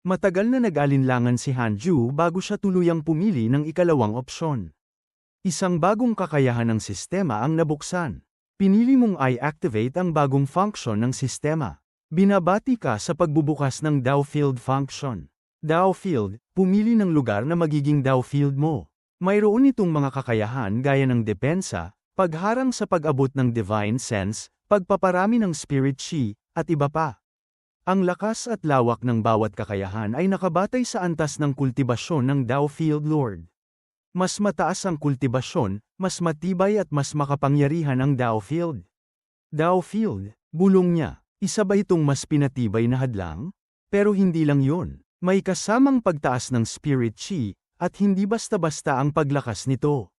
Matagal na nag-alinlangan si Hanju bago siya tuluyang pumili ng ikalawang opsyon. Isang bagong kakayahan ng sistema ang nabuksan. Pinili mong i-activate ang bagong function ng sistema. Binabati ka sa pagbubukas ng Dao Field function. Dao Field, pumili ng lugar na magiging Dao Field mo. Mayroon itong mga kakayahan gaya ng depensa, pagharang sa pag-abot ng Divine Sense, pagpaparami ng Spirit Chi, at iba pa. Ang lakas at lawak ng bawat kakayahan ay nakabatay sa antas ng kultibasyon ng Dao Field Lord. Mas mataas ang kultibasyon, mas matibay at mas makapangyarihan ang Dao Field. Dao Field, bulong niya, isa ba itong mas pinatibay na hadlang? Pero hindi lang yun, may kasamang pagtaas ng Spirit Chi, at hindi basta-basta ang paglakas nito.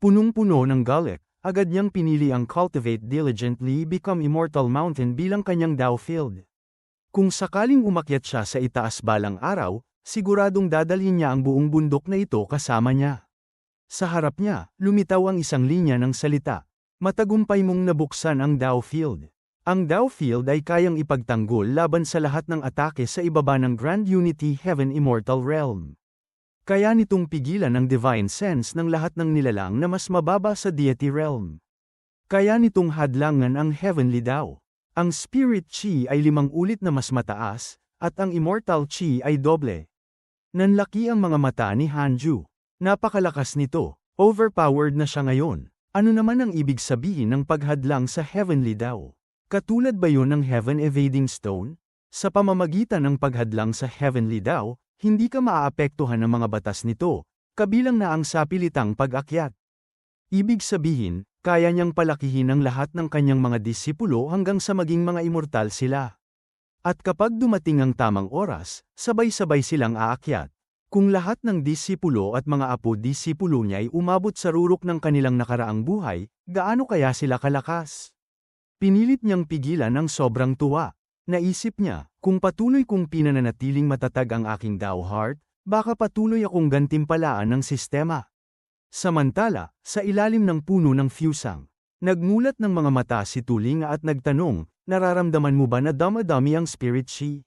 Punong-puno ng galit, agad niyang pinili ang Cultivate Diligently Become Immortal Mountain bilang kanyang Dao Field. Kung sakaling umakyat siya sa itaas balang araw, siguradong dadalhin niya ang buong bundok na ito kasama niya. Sa harap niya, lumitaw ang isang linya ng salita. Matagumpay mong nabuksan ang Dao Field. Ang Dao Field ay kayang ipagtanggol laban sa lahat ng atake sa ibaba ng Grand Unity Heaven Immortal Realm. Kaya nitong pigilan ang Divine Sense ng lahat ng nilalang na mas mababa sa Deity Realm. Kaya nitong hadlangan ang Heavenly Dao. Ang Spirit Chi ay 5 ulit na mas mataas, at ang Immortal Chi ay doble. Nanlaki ang mga mata ni Hanju. Napakalakas nito, overpowered na siya ngayon. Ano naman ang ibig sabihin ng paghadlang sa Heavenly Dao? Katulad ba yun ng Heaven Evading Stone? Sa pamamagitan ng paghadlang sa Heavenly Dao, hindi ka maaapektuhan ng mga batas nito, kabilang na ang sapilitang pag-akyat. Ibig sabihin, kaya niyang palakihin ang lahat ng kanyang mga disipulo hanggang sa maging mga immortal sila. At kapag dumating ang tamang oras, sabay-sabay silang aakyat. Kung lahat ng disipulo at mga apo-disipulo niya ay umabot sa rurok ng kanilang nakaraang buhay, gaano kaya sila kalakas? Pinilit niyang pigilan ang sobrang tuwa. Naisip niya, kung patuloy kong pinananatiling matatag ang aking Dao Heart, baka patuloy akong gantimpalaan ng sistema. Samantala, sa ilalim ng puno ng fusang, nagmulat ng mga mata si Tulinga at nagtanong, nararamdaman mo ba na dama-dami ang Spirit Chi?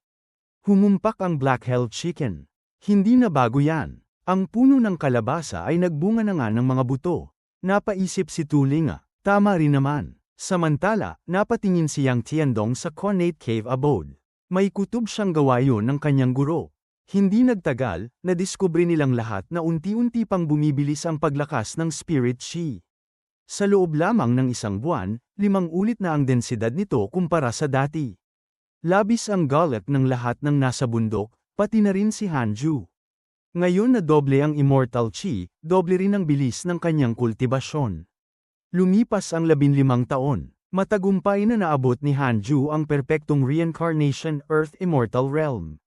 Humumpak ang Black Hell Chicken. Hindi na bago yan. Ang puno ng kalabasa ay nagbunga na nga ng mga buto. Napaisip si Tulinga, tama rin naman. Samantala, napatingin si Yang Tiandong sa Connate Cave Abode. May kutob siyang gawa yun ng kanyang guro. Hindi nagtagal, nadiskubre nilang lahat na unti-unti pang bumibilis ang paglakas ng Spirit Chi. Sa loob lamang ng 1 buwan, 5 ulit na ang densidad nito kumpara sa dati. Labis ang galit ng lahat ng nasa bundok, pati na rin si Hanju. Ngayon na doble ang Immortal Chi, doble rin ang bilis ng kanyang kultibasyon. Lumipas ang 15 taon, matagumpay na naabot ni Hanju ang perpektong Reincarnation Earth Immortal Realm.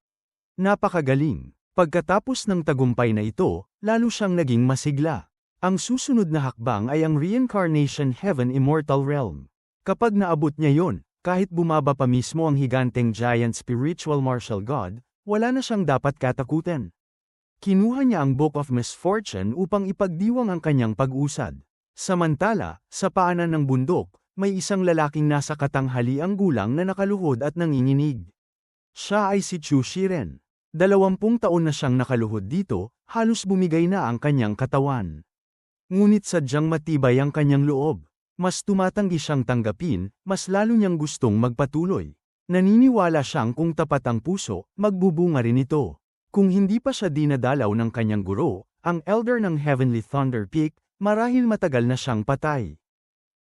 Napakagaling. Pagkatapos ng tagumpay na ito, lalo siyang naging masigla. Ang susunod na hakbang ay ang Reincarnation Heaven Immortal Realm. Kapag naabot niya yon, kahit bumaba pa mismo ang higanteng Giant Spiritual Martial God, wala na siyang dapat katakutan. Kinuha niya ang Book of Misfortune upang ipagdiwang ang kanyang pag-usad. Samantala, sa paanan ng bundok, may isang lalaking nasa katanghaliang gulang na nakaluhod at nanginginig. Siya ay si Chu Shiren. 20 taon na siyang nakaluhod dito, halos bumigay na ang kanyang katawan. Ngunit sadyang matibay ang kanyang loob. Mas tumatanggi siyang tanggapin, mas lalo niyang gustong magpatuloy. Naniniwala siyang kung tapat ang puso, magbubunga rin ito. Kung hindi pa siya dinadalaw ng kanyang guro, ang elder ng Heavenly Thunder Peak, marahil matagal na siyang patay.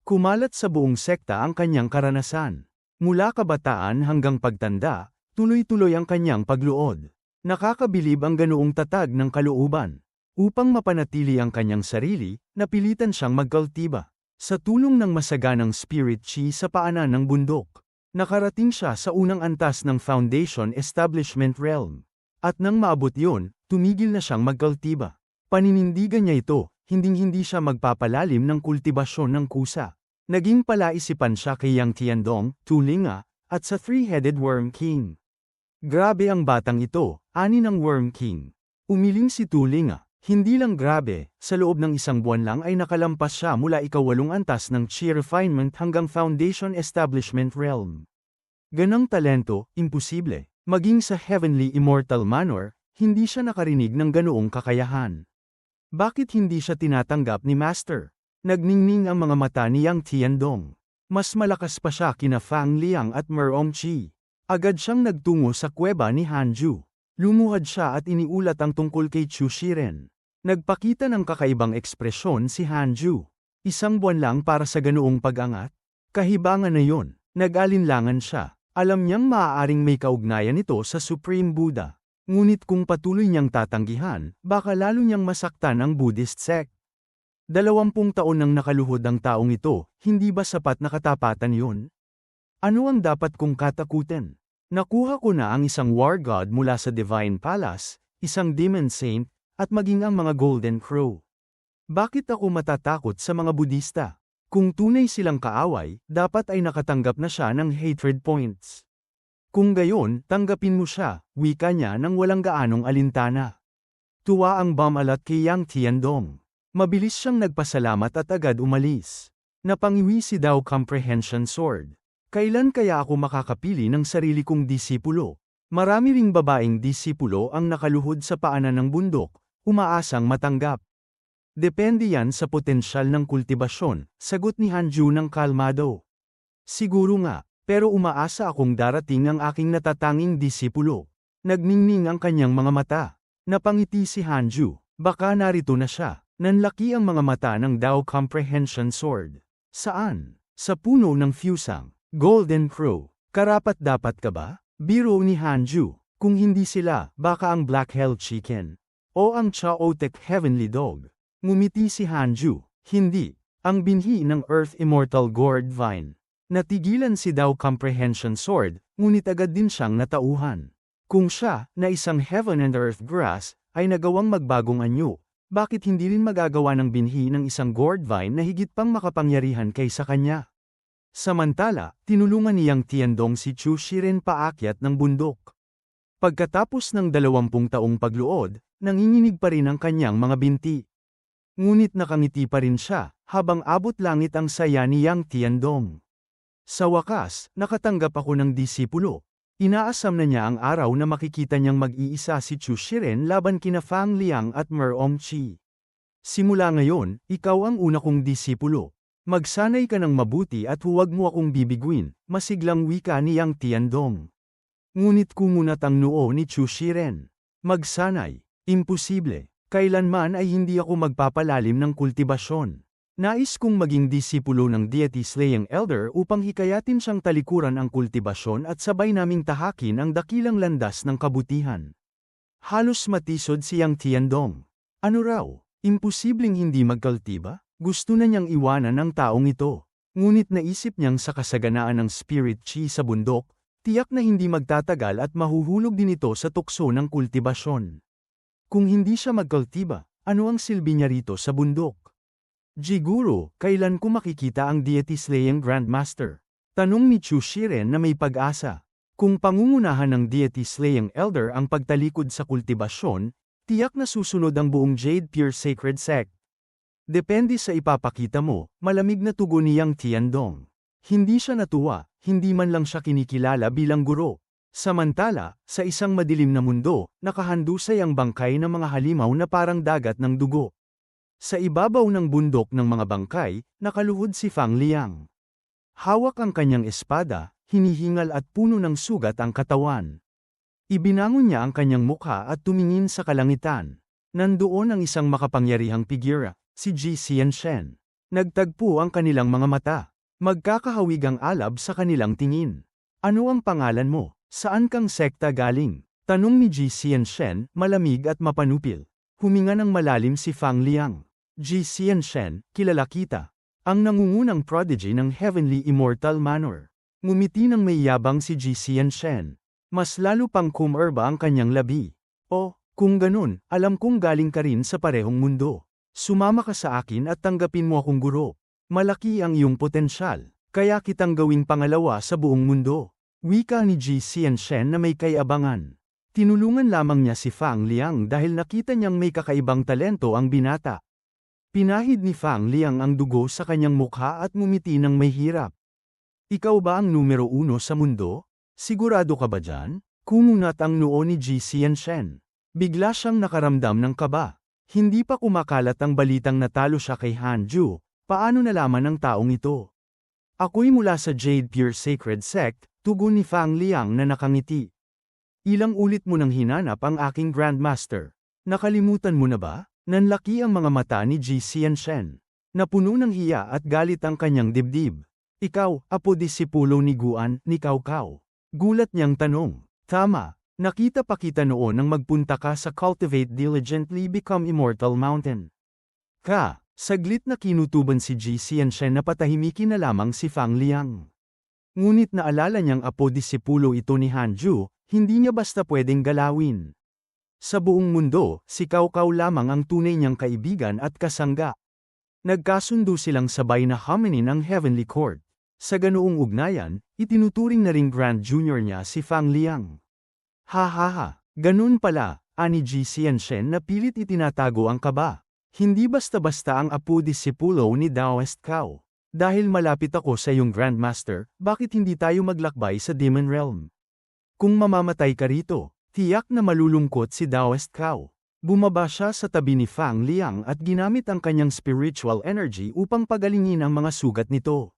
Kumalat sa buong sekta ang kanyang karanasan. Mula kabataan hanggang pagtanda, tuloy-tuloy ang kanyang pagluod. Nakakabilib ang ganoong tatag ng kalooban. Upang mapanatili ang kanyang sarili, napilitan siyang magkultiba. Sa tulong ng masaganang Spirit Chi sa paanan ng bundok, nakarating siya sa unang antas ng Foundation Establishment Realm. At nang maabot yun, tumigil na siyang magkultiba. Paninindigan niya ito, hinding-hindi siya magpapalalim ng kultibasyon ng kusa. Naging palaisipan siya kay Yang Tiandong, Tulinga, at sa Three-Headed Worm King. Grabe ang batang ito, ani ng Worm King. Umiling si Tulinga. Hindi lang grabe, sa loob ng 1 buwan lang ay nakalampas siya mula ika-8 antas ng Chi Refinement hanggang Foundation Establishment Realm. Ganang talento, imposible. Maging sa Heavenly Immortal Manor, hindi siya nakarinig ng ganoong kakayahan. Bakit hindi siya tinatanggap ni Master? Nagningning ang mga mata ni Yang Tiandong. Mas malakas pa siya kina Fang Liang at Meromchi. Agad siyang nagtungo sa kuweba ni Hanju. Lumuhad siya at iniulat ang tungkol kay Chu Shiren. Nagpakita ng kakaibang ekspresyon si Hanju. Isang buwan lang para sa ganoong pag-angat? Kahibangan na yon. Nag-alinlangan siya. Alam niyang maaaring may kaugnayan ito sa Supreme Buddha. Ngunit kung patuloy niyang tatanggihan, baka lalo niyang masaktan ang Buddhist sect. 20 taon nang nakaluhod ang taong ito, hindi ba sapat na katapatan yun? Ano ang dapat kong katakutin? Nakuha ko na ang isang war god mula sa Divine Palace, isang demon saint, at maging ang mga Golden Crow. Bakit ako matatakot sa mga Budista? Kung tunay silang kaaway, dapat ay nakatanggap na siya ng hatred points. Kung gayon, tanggapin mo siya, wika niya nang walang gaanong alintana. Tuwa ang bumalat kay Yang Tiandong. Mabilis siyang nagpasalamat at agad umalis. Napangiwi si Dao Comprehension Sword. Kailan kaya ako makakapili ng sarili kong disipulo? Marami ring babaeng disipulo ang nakaluhod sa paanan ng bundok, umaasang matanggap. Depende yan sa potensyal ng kultibasyon, sagot ni Hanju ng kalmado. Siguro nga. Pero umaasa akong darating ang aking natatanging disipulo. Nagningning ang kanyang mga mata. Napangiti si Hanju. Baka narito na siya. Nanlaki ang mga mata ng Dao Comprehension Sword. Saan? Sa puno ng Fusang. Golden Crow. Karapat-dapat ka ba? Biro ni Hanju. Kung hindi sila, baka ang Black Hell Chicken. O ang Chaotic Heavenly Dog. Ngumiti si Hanju. Hindi. Ang binhi ng Earth Immortal Gourd Vine. Natigilan si Dao Comprehension Sword, ngunit agad din siyang natauhan. Kung siya, na isang Heaven and Earth Grass, ay nagawang magbagong anyo, bakit hindi rin magagawa ng binhi ng isang gourd vine na higit pang makapangyarihan kaysa kanya? Samantala, tinulungan niyang Tiandong si Chu Shiren paakyat ng bundok. Pagkatapos ng 20 taong pagluod, nanginginig pa rin ang kanyang mga binti. Ngunit nakangiti pa rin siya, habang abot langit ang saya ni Yang Tiandong. Sa wakas, nakatanggap ako ng disipulo. Inaasam na niya ang araw na makikita niyang mag-iisa si Chu Shiren laban kina Fang Liang at Meromchi. Simula ngayon, ikaw ang una kong disipulo. Magsanay ka ng mabuti at huwag mo akong bibiguin, masiglang wika ni Yang Tiandong. Ngunit kumunat ang noo ni Chu Shiren. Magsanay. Imposible. Kailanman ay hindi ako magpapalalim ng kultibasyon. Nais kong maging disipulo ng deity-slaying elder upang hikayatin siyang talikuran ang kultibasyon at sabay naming tahakin ang dakilang landas ng kabutihan. Halos matisod si Yang Tiandong. Ano raw? Imposibleng hindi magkultiba? Gusto na niyang iwanan ang taong ito. Ngunit naisip niyang sa kasaganaan ng spirit chi sa bundok, tiyak na hindi magtatagal at mahuhulog din ito sa tukso ng kultibasyon. Kung hindi siya magkultiba, ano ang silbi niya rito sa bundok? Jiguro, kailan ko makikita ang deity-slaying Grandmaster? Tanong ni Chu Shiren na may pag-asa. Kung pangungunahan ng deity-slaying elder ang pagtalikod sa kultibasyon, tiyak na susunod ang buong Jade Pure Sacred Sect. Depende sa ipapakita mo, malamig na tugon ni Yang Tiandong. Hindi siya natuwa, hindi man lang siya kinikilala bilang guro. Samantala, sa isang madilim na mundo, nakahandusay ang bangkay ng mga halimaw na parang dagat ng dugo. Sa ibabaw ng bundok ng mga bangkay, nakaluhod si Fang Liang. Hawak ang kanyang espada, hinihingal at puno ng sugat ang katawan. Ibinangon niya ang kanyang mukha at tumingin sa kalangitan. Nandoon ang isang makapangyarihang figura, si Ji Xianshen. Nagtagpo ang kanilang mga mata. Magkakahawig ang alab sa kanilang tingin. Ano ang pangalan mo? Saan kang sekta galing? Tanong ni Ji Xianshen, malamig at mapanupil. Huminga ng malalim si Fang Liang. Ji Xianshen, kilala kita. Ang nangungunang prodigy ng Heavenly Immortal Manor. Ngumiti ng may yabang si Ji Xianshen. Mas lalo pang kumerba ang kanyang labi. O, kung ganun, alam kong galing ka rin sa parehong mundo. Sumama ka sa akin at tanggapin mo akong guro. Malaki ang iyong potensyal, kaya kitang gawing pangalawa sa buong mundo. Wika ni Ji Xianshen na may kayabangan. Tinulungan lamang niya si Fang Liang dahil nakita niyang may kakaibang talento ang binata. Pinahid ni Fang Liang ang dugo sa kanyang mukha at ngumiti ng may hirap. Ikaw ba ang numero 1 sa mundo? Sigurado ka ba dyan? Kumunat ang noo ni Ji Xianshen. Bigla siyang nakaramdam ng kaba. Hindi pa kumakalat ang balitang natalo siya kay Hanju, paano nalaman ng taong ito? Ako'y mula sa Jade Pure Sacred Sect, tugon ni Fang Liang na nakangiti. Ilang ulit mo nang hinanap ang aking Grandmaster. Nakalimutan mo na ba? Nanlaki ang mga mata ni Ji Xianshen. Napuno ng hiya at galit ang kanyang dibdib. Ikaw, apo disipulo ni Guan, ni Cao Cao. Gulat niyang tanong. Tama, nakita pa kita noon nang magpunta ka sa Cultivate Diligently Become Immortal Mountain. Saglit na kinutuban si Ji Xianshen na patahimikin na lamang si Fang Liang. Ngunit naalala niyang apo disipulo ito ni Hanju, hindi niya basta pwedeng galawin. Sa buong mundo, si Cao Cao lamang ang tunay niyang kaibigan at kasangga. Nagkasundo silang sabay na haminin ang Heavenly Court. Sa ganoong ugnayan, itinuturing na ring Grand Junior niya si Fang Liang. Ganun pala, ani Ji Xianshen na pilit itinatago ang kaba. Hindi basta-basta ang apo disipulo ni Daoist Cao. Dahil malapit ako sa iyong Grandmaster, bakit hindi tayo maglakbay sa Demon Realm? Kung mamamatay ka rito, tiyak na malulungkot si Daoist Cao. Bumaba siya sa tabi ni Fang Liang at ginamit ang kanyang spiritual energy upang pagalingin ang mga sugat nito.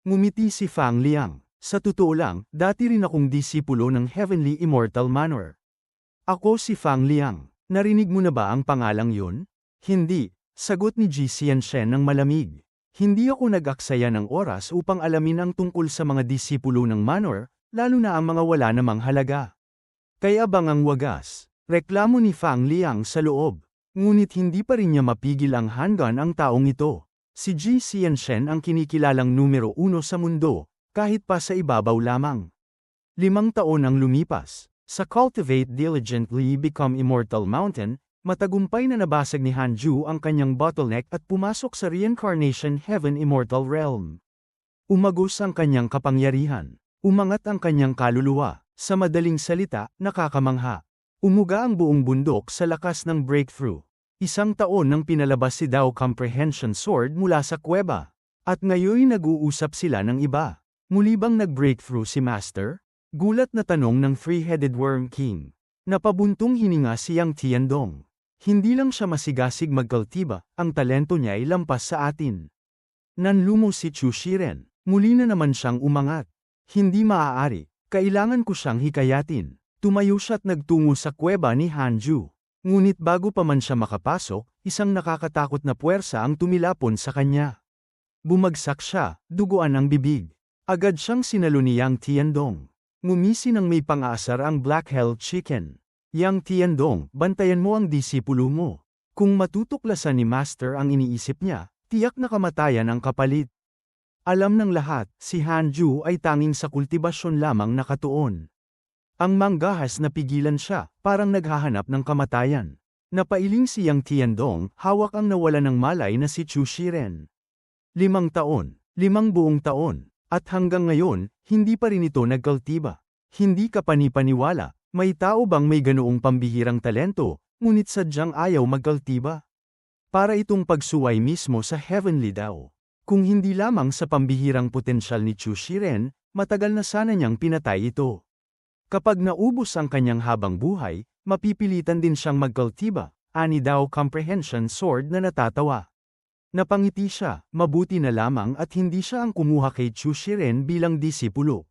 Ngumiti si Fang Liang. Sa totoo lang, dati rin akong disipulo ng Heavenly Immortal Manor. Ako si Fang Liang. Narinig mo na ba ang pangalang yun? Hindi, sagot ni Ji Xianshen ng malamig. Hindi ako nag-aksaya ng oras upang alamin ang tungkol sa mga disipulo ng Manor, lalo na ang mga wala namang halaga. Kaya bang ang wagas? Reklamo ni Fang Liang sa loob. Ngunit hindi pa rin niya mapigil ang hanggan ang taong ito. Si Ji Xianshen ang kinikilalang numero 1 sa mundo, kahit pa sa ibabaw lamang. 5 taon ang lumipas. Sa Cultivate Diligently Become Immortal Mountain, matagumpay na nabasag ni Hanju ang kanyang bottleneck at pumasok sa Reincarnation Heaven Immortal Realm. Umagos ang kanyang kapangyarihan. Umangat ang kanyang kaluluwa. Sa madaling salita, nakakamangha. Umuga ang buong bundok sa lakas ng breakthrough. 1 taon nang pinalabas si Dao Comprehension Sword mula sa kuweba. At ngayon nag-uusap sila ng iba. Muli bang nag-breakthrough si Master? Gulat na tanong ng Three-Headed Worm King. Napabuntong hininga si Yang Tiandong. Hindi lang siya masigasig magkaltiba, ang talento niya ay lampas sa atin. Nanlumo si Chu Shiren. Muli na naman siyang umangat. Hindi maaari, kailangan ko siyang hikayatin. Tumayo siya't nagtungo sa kuweba ni Hanju. Ngunit bago pa man siya makapasok, isang nakakatakot na puwersa ang tumilapon sa kanya. Bumagsak siya, duguan ang bibig. Agad siyang sinalo ni Yang Tiandong. Ngumisi ng may pang-aasar ang Black Hell Chicken. Yang Tiandong, bantayan mo ang disipulo mo. Kung matutuklasan ni Master ang iniisip niya, tiyak na kamatayan ang kapalit. Alam ng lahat, si Hanju ay tanging sa kultibasyon lamang nakatuon. Ang manggahas na pigilan siya, parang naghahanap ng kamatayan. Napailing si Yang Tiandong, hawak ang nawala ng malay na si Chu Shiren. 5 taon, 5 buong taon, at hanggang ngayon, hindi pa rin ito nagkaltiba. Hindi ka panipaniwala. May tao bang may ganoong pambihirang talento, ngunit sadyang ayaw magkaltiba? Para itong pagsuway mismo sa Heavenly Dao. Kung hindi lamang sa pambihirang potensyal ni Chu Shiren, matagal na sana niyang pinatay ito. Kapag naubos ang kanyang habang buhay, mapipilitan din siyang magkaltiba, ani Dao Comprehension Sword na natatawa. Napangiti siya, mabuti na lamang at hindi siya ang kumuha kay Chu Shiren bilang disipulo.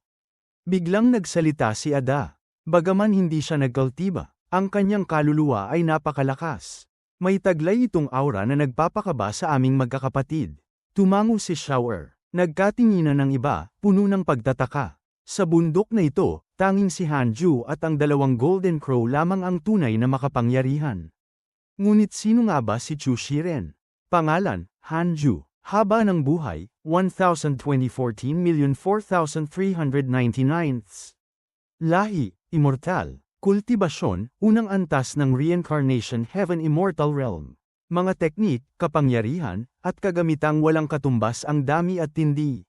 Biglang nagsalita si Ada. Bagaman hindi siya nagkaltiba, ang kanyang kaluluwa ay napakalakas. May taglay itong aura na nagpapakaba sa aming magkakapatid. Tumango si Shower. Nagkatinginan ng iba, puno ng pagtataka. Sa bundok na ito, tanging si Hanju at ang 2 Golden Crow lamang ang tunay na makapangyarihan. Ngunit sino nga ba si Chu Shiren? Pangalan, Hanju. Haba ng buhay, 1,2014,004,399. Lahi, Immortal. Kultibasyon, unang antas ng Reincarnation Heaven Immortal Realm. Mga teknik, kapangyarihan, at kagamitang walang katumbas ang dami at tindi.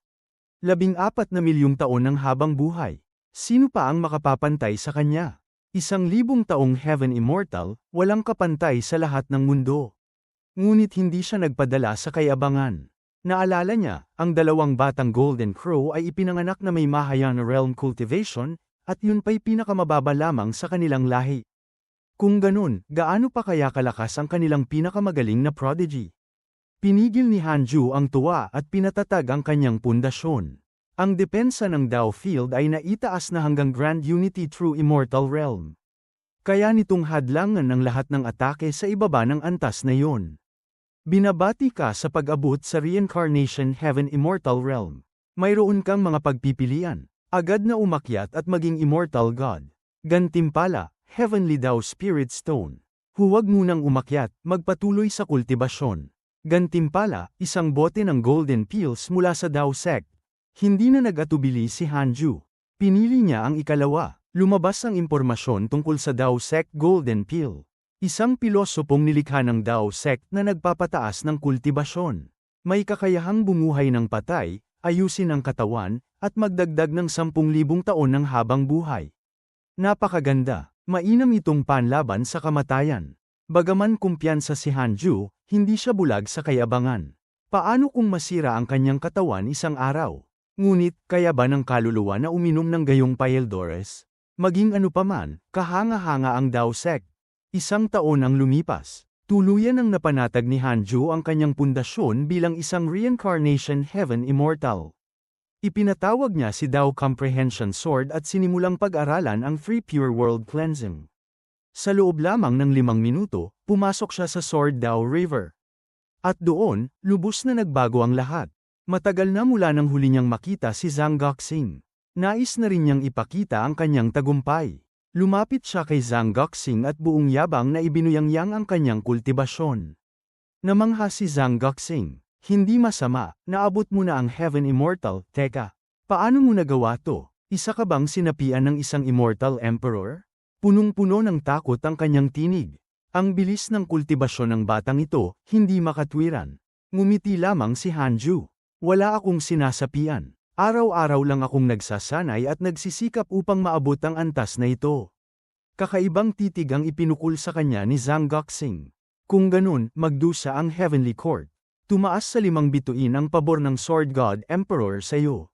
14 na milyong taon ng habang buhay. Sino pa ang makapapantay sa kanya? 1,000 taong Heaven Immortal, walang kapantay sa lahat ng mundo. Ngunit hindi siya nagpadala sa kayabangan. Naalala niya, ang 2 batang Golden Crow ay ipinanganak na may Mahayana Realm cultivation, at yun pa'y pinakamababa lamang sa kanilang lahi. Kung ganun, gaano pa kaya kalakas ang kanilang pinakamagaling na prodigy? Pinigil ni Hanju ang tuwa at pinatatag ang kanyang pundasyon. Ang depensa ng Dao Field ay naitaas na hanggang Grand Unity True Immortal Realm. Kaya nitong hadlangan ng lahat ng atake sa ibaba ng antas na yon. Binabati ka sa pag-abot sa Reincarnation Heaven Immortal Realm. Mayroon kang mga pagpipilian. Agad na umakyat at maging Immortal God. Gantimpala, Heavenly Dao Spirit Stone. Huwag munang umakyat, magpatuloy sa kultibasyon. Gantimpala, isang bote ng Golden Pills mula sa Dao Sect. Hindi na nag-atubili si Hanju. Pinili niya ang ikalawa. Lumabas ang impormasyon tungkol sa Dao Sect Golden Pill. Isang pilosopong nilikha ng Dao Sect na nagpapataas ng kultibasyon. May kakayahang bumuhay ng patay, ayusin ang katawan, at magdagdag ng 10,000 taon ng habang buhay. Napakaganda, mainam itong panlaban sa kamatayan. Bagaman kumpiyansa si Hanju, hindi siya bulag sa kayabangan. Paano kung masira ang kanyang katawan isang araw? Ngunit, kaya ba ng kaluluwa na uminom ng gayong Paeldores? Maging ano paman, kahanga-hanga ang Dao Sect. Isang taon ang lumipas. Tuluyan ang napanatag ni Hanju ang kanyang pundasyon bilang isang Reincarnation Heaven Immortal. Ipinatawag niya si Dao Comprehension Sword at sinimulang pag-aralan ang Free Pure World Cleansing. Sa loob lamang ng 5 minuto, pumasok siya sa Sword Dao River. At doon, lubos na nagbago ang lahat. Matagal na mula nang huli niyang makita si Zhang Guoxing. Nais na rin niyang ipakita ang kanyang tagumpay. Lumapit siya kay Zhang Guoxing at buong yabang na ibinuyangyang ang kanyang kultibasyon. Namangha si Zhang Guoxing. Hindi masama, naabot mo na ang Heaven Immortal. Teka, paano mo nagawa to? Isa ka bang sinapian ng isang Immortal Emperor? Punong-puno ng takot ang kanyang tinig. Ang bilis ng kultibasyon ng batang ito, hindi makatwiran. Ngumiti lamang si Hanju. Wala akong sinasapian. Araw-araw lang akong nagsasanay at nagsisikap upang maabot ang antas na ito. Kakaibang titig ang ipinukul sa kanya ni Zhang Guoxing. Kung ganun, magdusa ang Heavenly Court. Tumaas sa 5 bituin ang pabor ng Sword God Emperor sa iyo.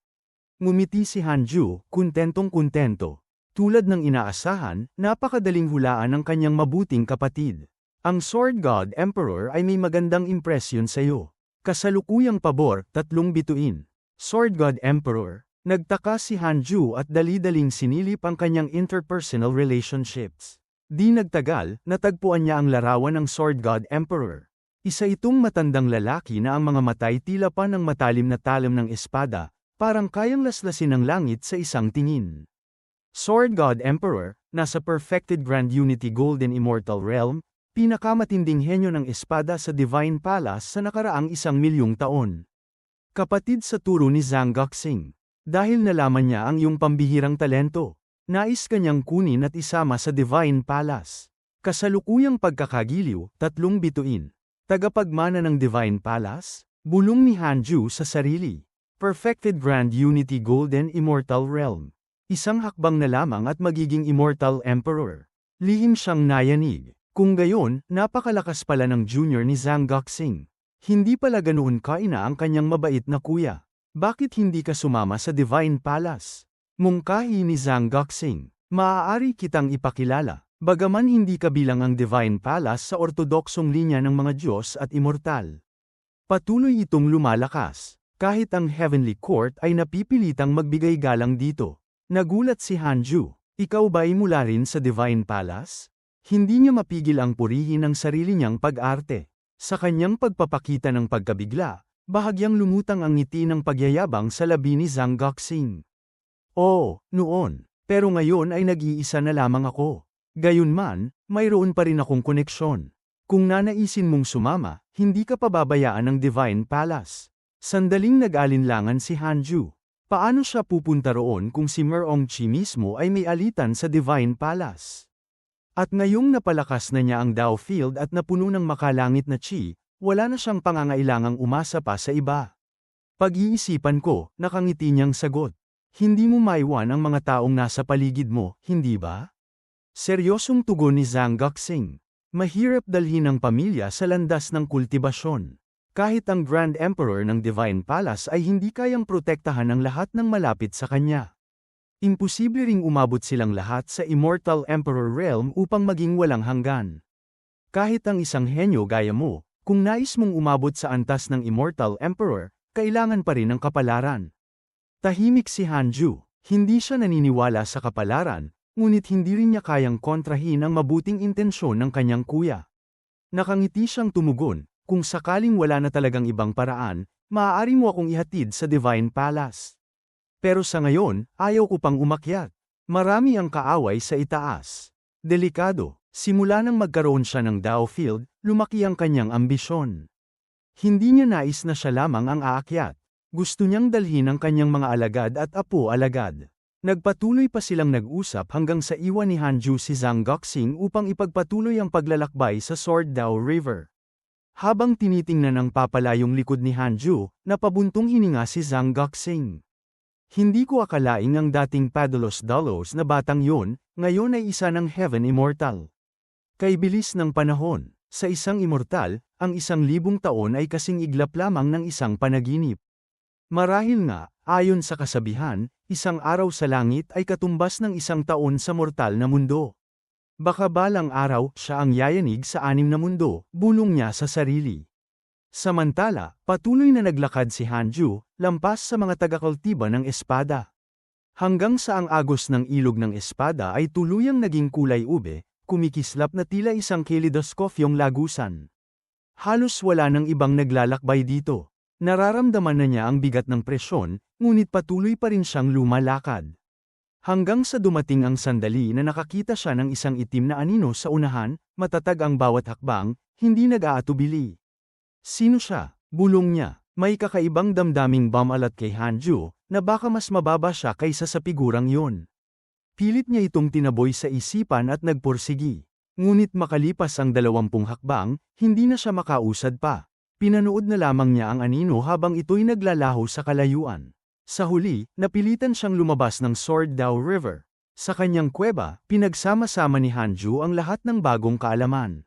Ngumiti si Hanju, kuntentong-kuntento. Tulad ng inaasahan, napakadaling hulaan ng kanyang mabuting kapatid. Ang Sword God Emperor ay may magandang impresyon sa iyo. Kasalukuyang pabor, 3 bituin. Sword God Emperor, nagtaka si Hanju at dali-daling sinilip ang kanyang interpersonal relationships. Di nagtagal, natagpuan niya ang larawan ng Sword God Emperor. Isa itong matandang lalaki na ang mga matay tila pa ng matalim na talim ng espada, parang kayang laslasin ng langit sa isang tingin. Sword God Emperor, nasa Perfected Grand Unity Golden Immortal Realm, pinakamatinding henyo ng espada sa Divine Palace sa nakaraang 1,000,000 taon. Kapatid sa turo ni Zhang Guoxing. Dahil nalaman niya ang iyong pambihirang talento, nais kanyang kunin at isama sa Divine Palace. Kasalukuyang pagkakagiliw, 3 bituin. Tagapagmana ng Divine Palace, bulong ni Hanju sa sarili. Perfected Grand Unity Golden Immortal Realm. Isang hakbang na lamang at magiging Immortal Emperor. Lihim siyang nayanig. Kung gayon, napakalakas pala ng junior ni Zhang Guoxing. Hindi pala ganoon kaina ang kanyang mabait na kuya. Bakit hindi ka sumama sa Divine Palace? Mungkahi ni Zhang Guoxing. Maaari kitang ipakilala, bagaman hindi kabilang ang Divine Palace sa ortodoksong linya ng mga Diyos at immortal. Patuloy itong lumalakas. Kahit ang Heavenly Court ay napipilitang magbigay galang dito. Nagulat si Hanju. Ikaw ba'y mula rin sa Divine Palace? Hindi niya mapigil ang purihin ang sarili niyang pag-arte. Sa kanyang pagpapakita ng pagkabigla, bahagyang lumutang ang ngiti ng pagyayabang sa labi ni Zhang Guoxing. Oo, noon, pero ngayon ay nag-iisa na lamang ako. Gayunman, mayroon pa rin akong koneksyon. Kung nanaisin mong sumama, hindi ka pababayaan ng Divine Palace. Sandaling nag-alinlangan si Hanju. Paano siya pupunta roon kung si Merong Chi mismo ay may alitan sa Divine Palace? At ngayong napalakas na niya ang Dao Field at napuno ng makalangit na Chi, wala na siyang pangangailangang umasa pa sa iba. Pag-iisipan ko, nakangiti niyang sagot. Hindi mo maiwan ang mga taong nasa paligid mo, hindi ba? Seryosong tugon ni Zhang Guoxing. Mahirap dalhin ang pamilya sa landas ng kultibasyon. Kahit ang Grand Emperor ng Divine Palace ay hindi kayang protektahan ang lahat ng malapit sa kanya. Imposible ring umabot silang lahat sa Immortal Emperor Realm upang maging walang hanggan. Kahit ang isang henyo gaya mo, kung nais mong umabot sa antas ng Immortal Emperor, kailangan pa rin ng kapalaran. Tahimik si Hanju, hindi siya naniniwala sa kapalaran, ngunit hindi rin niya kayang kontrahin ang mabuting intensyon ng kanyang kuya. Nakangiti siyang tumugon, kung sakaling wala na talagang ibang paraan, maaari mo akong ihatid sa Divine Palace. Pero sa ngayon, ayaw ko pang umakyat. Marami ang kaaway sa itaas. Delikado, simula nang magkaroon siya ng Dao Field, lumaki ang kanyang ambisyon. Hindi niya nais na siya lamang ang aakyat. Gusto niyang dalhin ang kanyang mga alagad at apo-alagad. Nagpatuloy pa silang nag-usap hanggang sa iwan ni Hanju si Zhang Guoxing upang ipagpatuloy ang paglalakbay sa Sword Dao River. Habang tinitingnan ng papalayong likod ni Hanju, napabuntong hininga si Zhang Guoxing. Hindi ko akalaing ang dating padalos-dalos na batang yon, ngayon ay isa ng Heaven Immortal. Kay bilis ng panahon, sa isang immortal, ang 1,000 taon ay kasing iglap lamang ng isang panaginip. Marahil nga, ayon sa kasabihan, isang araw sa langit ay katumbas ng 1 taon sa mortal na mundo. Baka balang araw, siya ang yayanig sa 6 na mundo, bulong niya sa sarili. Samantala, patuloy na naglakad si Hanju, lampas sa mga taga-kultiba ng espada. Hanggang sa ang agos ng ilog ng espada ay tuluyang naging kulay ube, kumikislap na tila isang kaleidoscopyong lagusan. Halos wala nang ibang naglalakbay dito. Nararamdaman na niya ang bigat ng presyon, ngunit patuloy pa rin siyang lumalakad. Hanggang sa dumating ang sandali na nakakita siya ng isang itim na anino sa unahan, matatag ang bawat hakbang, hindi nag-aatubili. Sino siya? Bulong niya. May kakaibang damdaming bumalat kay Hanju, na baka mas mababa siya kaysa sa figurang yon. Pilit niya itong tinaboy sa isipan at nagpursigi. Ngunit makalipas ang 20 hakbang, hindi na siya makausad pa. Pinanood na lamang niya ang anino habang ito'y naglalaho sa kalayuan. Sa huli, napilitan siyang lumabas ng Sword Dao River. Sa kanyang kuweba, pinagsama-sama ni Hanju ang lahat ng bagong kaalaman.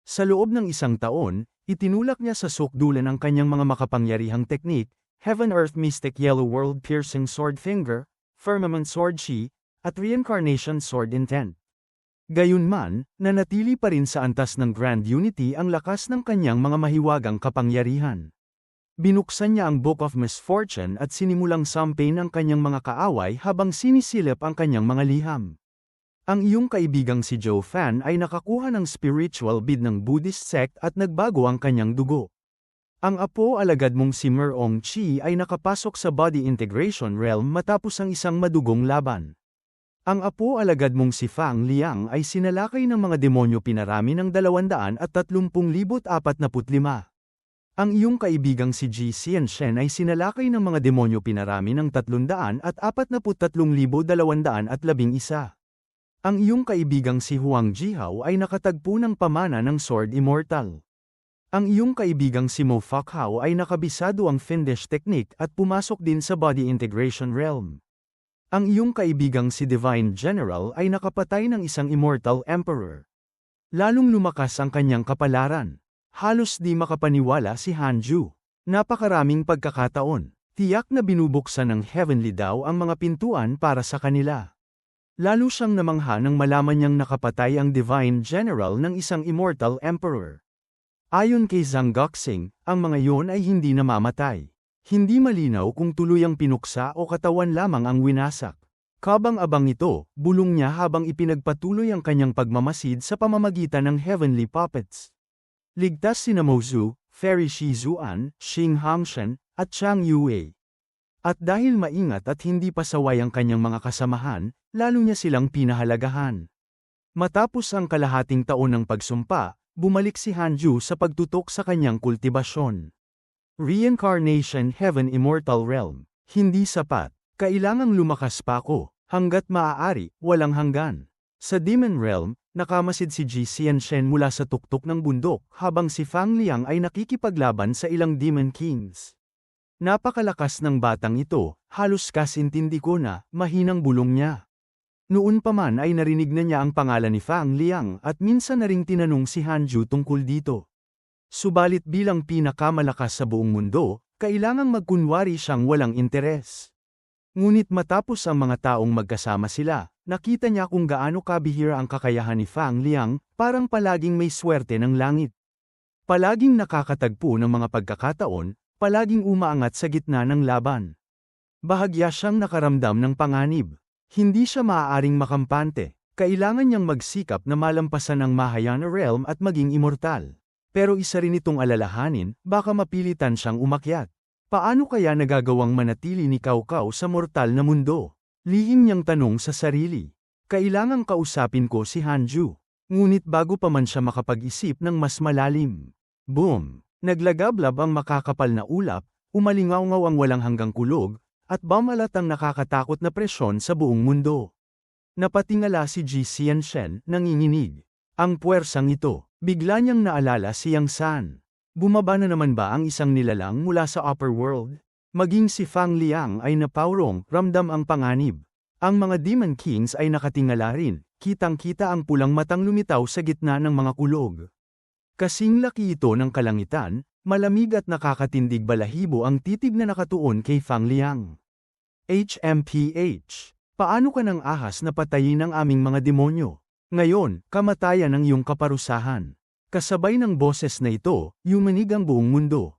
Sa loob ng 1 taon, itinulak niya sa sukdulan ang kanyang mga makapangyarihang teknik, Heaven Earth Mystic Yellow World Piercing Sword Finger, Firmament Sword Chi, at Reincarnation Sword Intent. Gayunman, nanatili pa rin sa antas ng Grand Unity ang lakas ng kanyang mga mahiwagang kapangyarihan. Binuksan niya ang Book of Misfortune at sinimulang sampain ang kanyang mga kaaway habang sinisilip ang kanyang mga liham. Ang iyong kaibigang si Zhou Fan ay nakakuha ng spiritual bead ng Buddhist sect at nagbago ang kanyang dugo. Ang apo-alagad mong si Merong Chi ay nakapasok sa body integration realm matapos ang isang madugong laban. Ang apo-alagad mong si Fang Liang ay sinalakay ng mga demonyo pinarami ng 230,045. Ang iyong kaibigang si Ji Xianshen ay sinalakay ng mga demonyo pinarami ng 343,211. Ang iyong kaibigang si Huang Jihao ay nakatagpo ng pamana ng Sword Immortal. Ang iyong kaibigang si Mo Fakhao ay nakabisado ang Finnish technique at pumasok din sa body integration realm. Ang iyong kaibigang si Divine General ay nakapatay ng isang Immortal Emperor. Lalong lumakas ang kanyang kapalaran. Halos di makapaniwala si Hanju. Napakaraming pagkakataon. Tiyak na binubuksan ng Heavenly Dao ang mga pintuan para sa kanila. Lalo siyang namangha nang malaman niyang nakapatay ang Divine General ng isang Immortal Emperor. Ayon kay Zhang Guoxing, ang mga yon ay hindi namamatay. Hindi malinaw kung tuluyang pinuksa o katawan lamang ang winasak. Kabang-abang ito, bulong niya habang ipinagpatuloy ang kanyang pagmamasid sa pamamagitan ng Heavenly Puppets. Ligtas sina Mo Zhu, Fairy Shi Zuan, Xing Hangshan, at Chang Yue. At dahil maingat at hindi pasaway ang kanyang mga kasamahan, lalo niya silang pinahalagahan. Matapos ang kalahating taon ng pagsumpa, bumalik si Hanju sa pagtutok sa kanyang kultibasyon. Reincarnation Heaven Immortal Realm. Hindi sapat. Kailangang lumakas pa ako. Hanggat maaari, walang hanggan. Sa Demon Realm, nakamasid si Ji Xianshen mula sa tuktok ng bundok habang si Fang Liang ay nakikipaglaban sa ilang Demon Kings. Napakalakas ng batang ito, halos kasintindi ko na, mahinang bulong niya. Noon pa man ay narinig na niya ang pangalan ni Fang Liang at minsan na ring tinanong si Hanju tungkol dito. Subalit bilang pinakamalakas sa buong mundo, kailangang magkunwari siyang walang interes. Ngunit matapos ang mga taong magkasama sila, nakita niya kung gaano kabihira ang kakayahan ni Fang Liang, parang palaging may swerte ng langit. Palaging nakakatagpo ng mga pagkakataon, palaging umaangat sa gitna ng laban. Bahagya siyang nakaramdam ng panganib. Hindi siya maaaring makampante. Kailangan niyang magsikap na malampasan ang Mahayana Realm at maging immortal. Pero isa rin itong alalahanin, baka mapilitan siyang umakyat. Paano kaya nagagawang manatili ni Cao Cao sa mortal na mundo? Lihim niyang tanong sa sarili. Kailangang kausapin ko si Hanju. Ngunit bago pa man siya makapag-isip ng mas malalim. Boom! Naglagablab ang makakapal na ulap, umalingaw-ngaw ang walang hanggang kulog, at bamalat ang nakakatakot na presyon sa buong mundo. Napatingala si Ji Xianshen, nanginginig. Ang puwersang ito, bigla niyang naalala si Yang San. Bumaba na naman ba ang isang nilalang mula sa upper world? Maging si Fang Liang ay napaurong, ramdam ang panganib. Ang mga Demon Kings ay nakatingala rin, kitang-kita ang pulang matang lumitaw sa gitna ng mga kulog. Kasing laki ito ng kalangitan, malamig at nakakatindig balahibo ang titig na nakatuon kay Fang Liang. HMPH. Paano ka nang ahas na patayin ang aming mga demonyo? Ngayon, kamatayan ang iyong kaparusahan. Kasabay ng boses na ito, yumanig ang buong mundo.